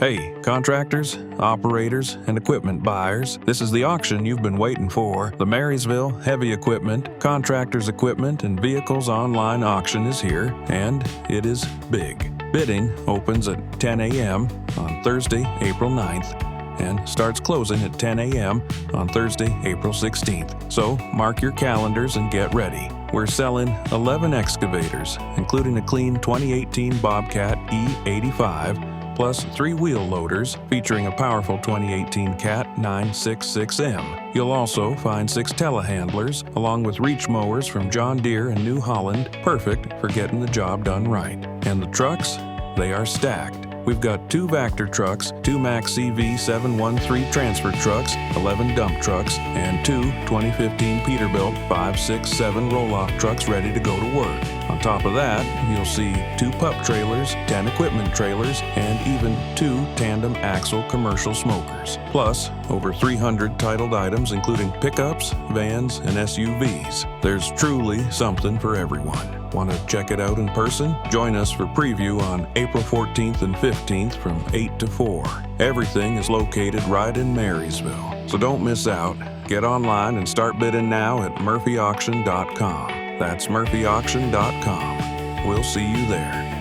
Hey, contractors, operators, and equipment buyers, this is the auction you've been waiting for. The Marysville Heavy Equipment, Contractors Equipment, and Vehicles Online Auction is here, and it is big. Bidding opens at 10 a.m. on Thursday, April 9th, and starts closing at 10 a.m. on Thursday, April 16th. So mark your calendars and get ready. We're selling 11 excavators, including a clean 2018 Bobcat E85, plus 3 wheel loaders featuring a powerful 2018 Cat 966M. You'll also find 6 telehandlers along with reach mowers from John Deere and New Holland, perfect for getting the job done right. And the trucks, they are stacked. We've got 2 Vector trucks, 2 Max CV 713 transfer trucks, 11 dump trucks, and 2 2015 Peterbilt 567 roll-off trucks ready to go to work. On top of that, you'll see 2 pup trailers, 10 equipment trailers, and even 2 tandem axle commercial smokers. Plus, over 300 titled items including pickups, vans, and SUVs. There's truly something for everyone. Want to check it out in person? Join us for preview on April 14th and 15th from 8 to 4. Everything is located right in Marysville, so don't miss out. Get online and start bidding now at murphyauction.com. That's murphyauction.com. We'll see you there.